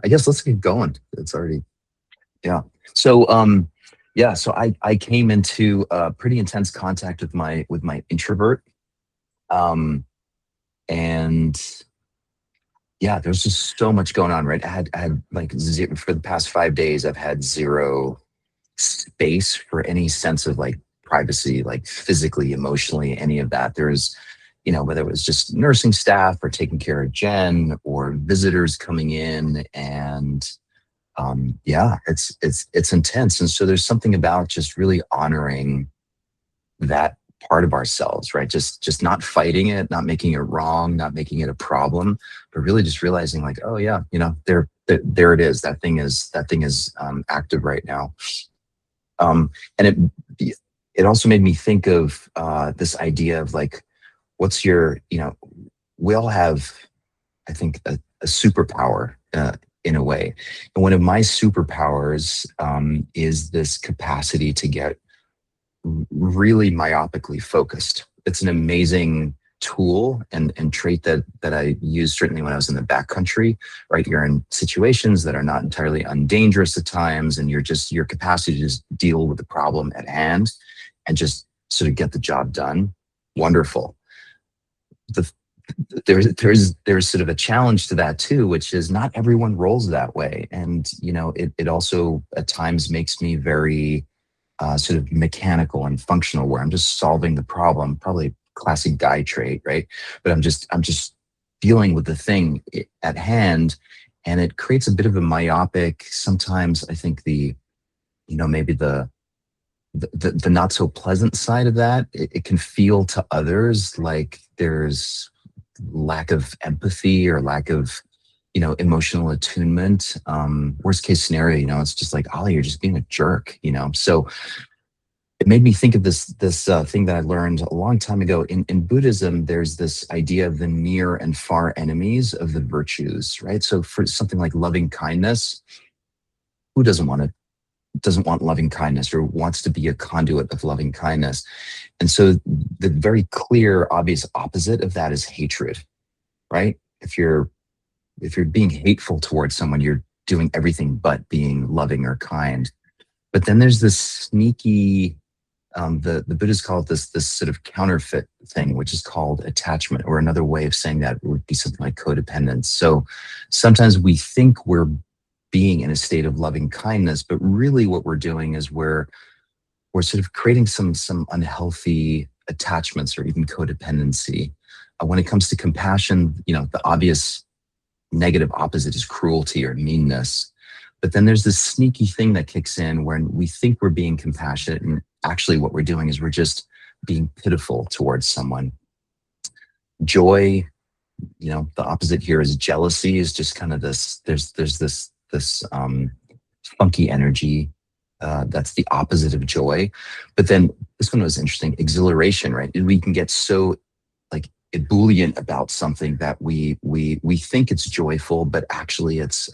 I guess let's get going. It's already, yeah. So yeah, so I came into pretty intense contact with my introvert. Um and yeah, there's just so much going on, right? I had like zero, for the past 5 days, I've had zero space for any sense of like privacy, like physically, emotionally, any of that. There's, whether it was just nursing staff or taking care of Jen or visitors coming in, and yeah, it's intense. And so there's something about just really honoring that part of ourselves, right? Just not fighting it, not making it wrong, not making it a problem, but really just realizing like, oh yeah, there it is. That thing is active right now. And it also made me think of this idea of like, what's your, we all have, I think, a superpower in a way. And one of my superpowers is this capacity to get really myopically focused. It's an amazing tool and trait that I used certainly when I was in the backcountry, right? You're in situations that are not entirely undangerous at times, and your capacity to just deal with the problem at hand and just sort of get the job done. Wonderful. The there's sort of a challenge to that too, which is not everyone rolls that way. And it also at times makes me very sort of mechanical and functional, where I'm just solving the problem, probably classic guy trait, right? But I'm just dealing with the thing at hand, and it creates a bit of a myopic. Sometimes I think maybe the not so pleasant side of that. It can feel to others like there's lack of empathy or lack of emotional attunement. Worst case scenario, it's just like, Ollie, you're just being a jerk. So it made me think of this thing that I learned a long time ago. In Buddhism, there's this idea of the near and far enemies of the virtues, right? So for something like loving kindness, who doesn't want loving kindness or wants to be a conduit of loving kindness? And so the very clear, obvious opposite of that is hatred, right? If you're being hateful towards someone, you're doing everything but being loving or kind. But then there's this sneaky, the Buddhists call it this sort of counterfeit thing, which is called attachment, or another way of saying that would be something like codependence. So sometimes we think we're being in a state of loving kindness, but really what we're doing is we're sort of creating some unhealthy attachments or even codependency. When it comes to compassion, the obvious negative opposite is cruelty or meanness. But then there's this sneaky thing that kicks in when we think we're being compassionate, and actually what we're doing is we're just being pitiful towards someone. Joy, the opposite here is jealousy, is just kind of this, there's this funky energy. That's the opposite of joy. But then this one was interesting, exhilaration, right? We can get so like ebullient about something that we think it's joyful, but actually it's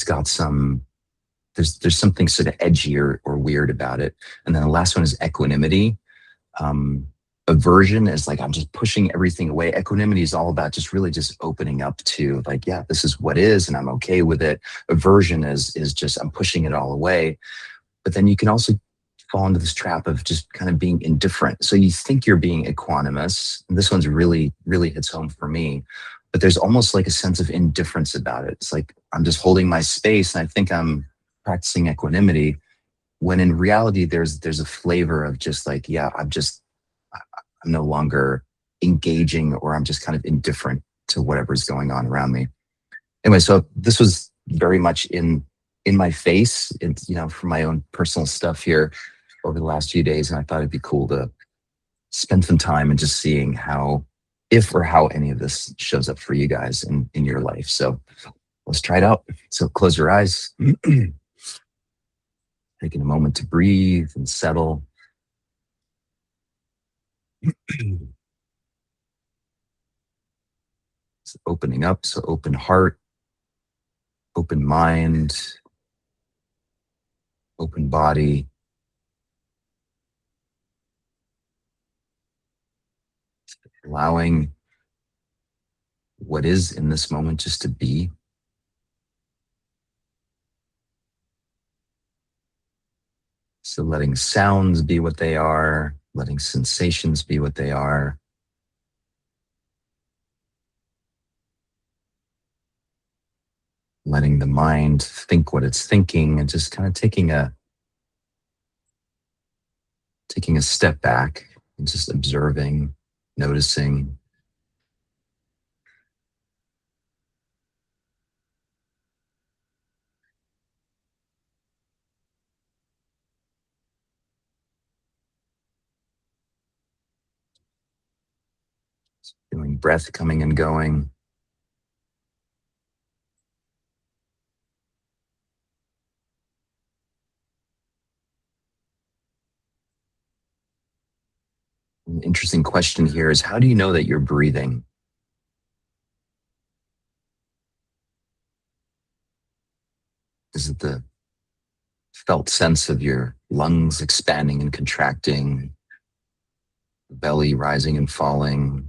got some, there's something sort of edgy or weird about it. And then the last one is equanimity. Um, Aversion is like, I'm just pushing everything away. Equanimity is all about just really just opening up to like, yeah, this is what is, and I'm okay with it. Aversion is just, I'm pushing it all away. But then you can also fall into this trap of just kind of being indifferent. So you think you're being equanimous. And this one's really hits home for me. But there's almost like a sense of indifference about it. It's like I'm just holding my space and I think I'm practicing equanimity, when in reality there's a flavor of just like, yeah, I'm no longer engaging, or I'm just kind of indifferent to whatever's going on around me. Anyway, so this was very much in my face, and for my own personal stuff here over the last few days, and I thought it'd be cool to spend some time and just seeing how, if or how any of this shows up for you guys in your life. So let's try it out. So close your eyes, taking a moment to breathe and settle. So opening up, so open heart, open mind, open body, allowing what is in this moment just to be. So letting sounds be what they are, letting sensations be what they are. Letting the mind think what it's thinking, and just kind of taking a step back and just observing, noticing. Feeling breath coming and going. An interesting question here is, how do you know that you're breathing? Is it the felt sense of your lungs expanding and contracting, the belly rising and falling,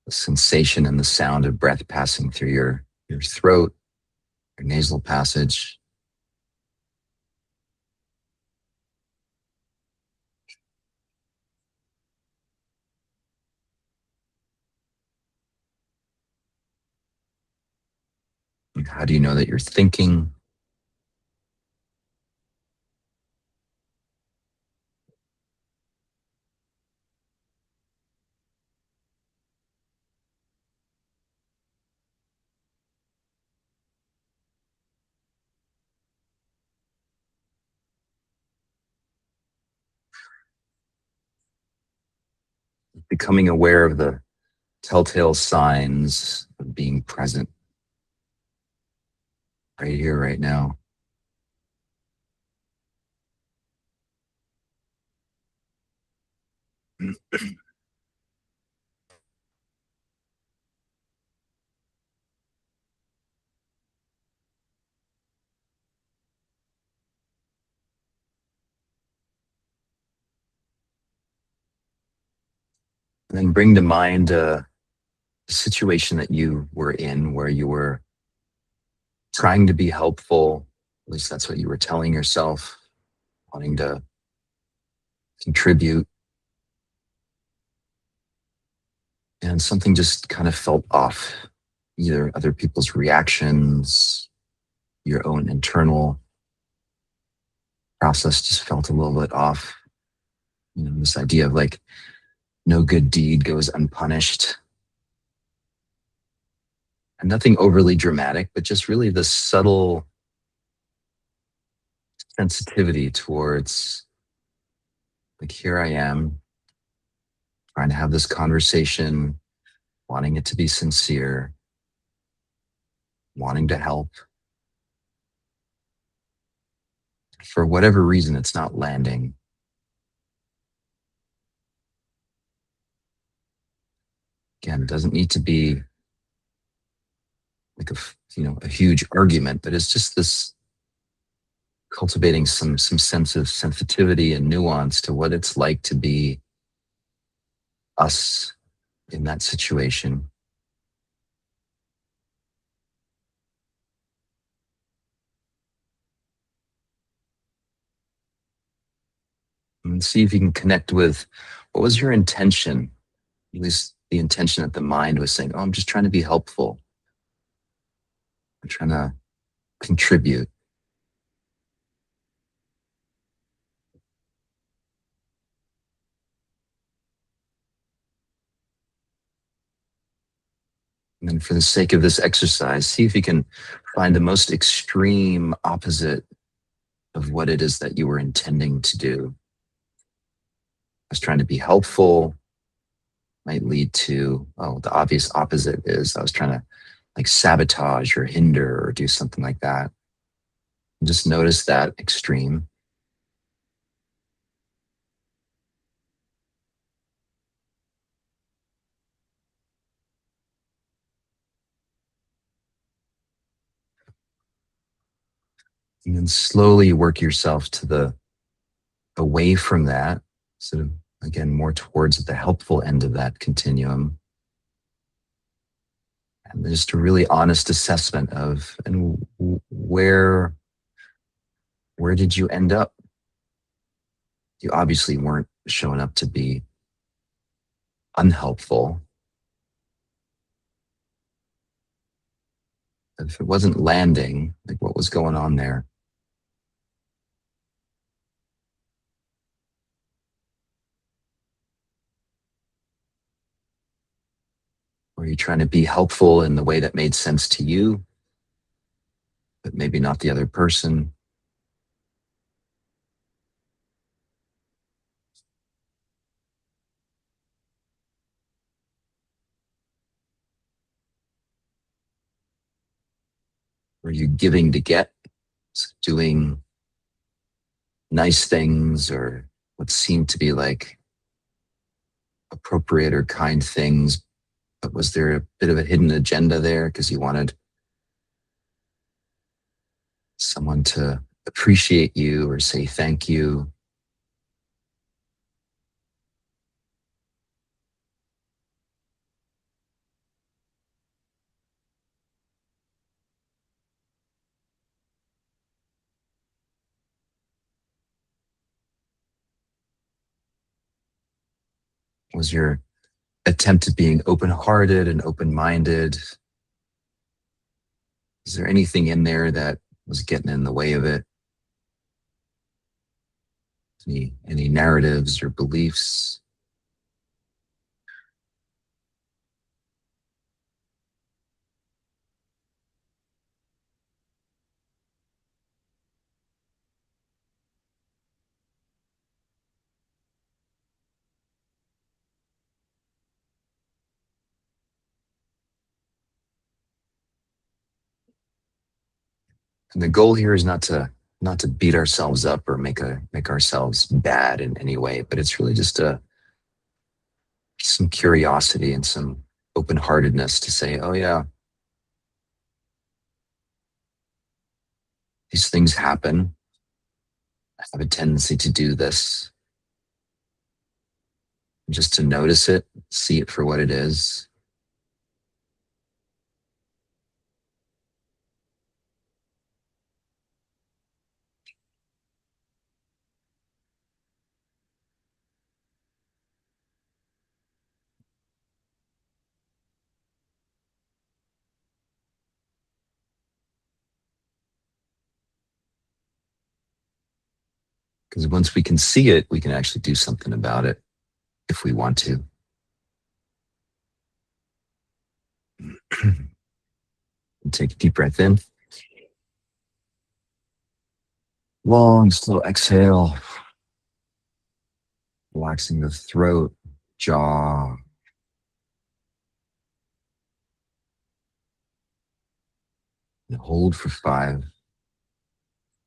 the sensation and the sound of breath passing through your throat, your nasal passage? And how do you know that you're thinking? Becoming aware of the telltale signs of being present right here, right now. And then bring to mind a situation that you were in where you were trying to be helpful. At least that's what you were telling yourself, wanting to contribute. And something just kind of felt off. Either other people's reactions, your own internal process just felt a little bit off. This idea of like, no good deed goes unpunished. And nothing overly dramatic, but just really the subtle sensitivity towards, like, here I am trying to have this conversation, wanting it to be sincere, wanting to help. For whatever reason, it's not landing. Again, it doesn't need to be like a huge argument, but it's just this cultivating some sense of sensitivity and nuance to what it's like to be us in that situation. And see if you can connect with, what was your intention? At least the intention that the mind was saying, oh, I'm just trying to be helpful. I'm trying to contribute. And then for the sake of this exercise, see if you can find the most extreme opposite of what it is that you were intending to do. I was trying to be helpful, might lead to, oh, the obvious opposite is I was trying to like sabotage or hinder or do something like that. And just notice that extreme. And then slowly work yourself to the away from that, sort of again more towards the helpful end of that continuum. And just a really honest assessment of, and where did you end up? You obviously weren't showing up to be unhelpful. If it wasn't landing, like what was going on there? Were you trying to be helpful in the way that made sense to you, but maybe not the other person? Were you giving to get, doing nice things or what seemed to be like appropriate or kind things, but was there a bit of a hidden agenda there because you wanted someone to appreciate you or say thank you? Was your attempt at being open-hearted and open-minded? Is there anything in there that was getting in the way of it? Any narratives or beliefs? And the goal here is not to beat ourselves up or make ourselves bad in any way, but it's really just some curiosity and some open-heartedness to say, oh yeah, these things happen. I have a tendency to do this. Just to notice it, see it for what it is. Because once we can see it, we can actually do something about it if we want to. Take a deep breath in. Long, slow exhale. Relaxing the throat, jaw. And hold for 5,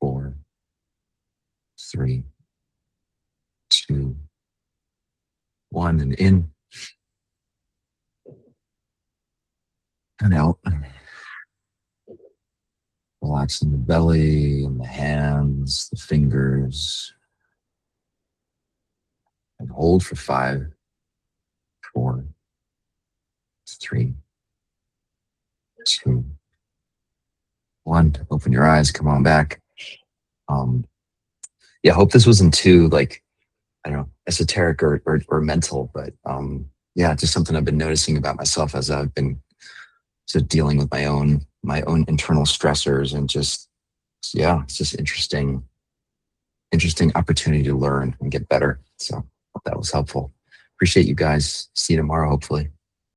4, 3, 2, 1, and in and out. Relaxing the belly and the hands, the fingers. And hold for 5, 4, 3, 2, 1. Open your eyes. Come on back. Yeah, I hope this wasn't too like, I don't know, esoteric or mental, but yeah, just something I've been noticing about myself as I've been sort of dealing with my own internal stressors, and just, yeah, it's just interesting opportunity to learn and get better. So hope that was helpful. Appreciate you guys. See you tomorrow, hopefully.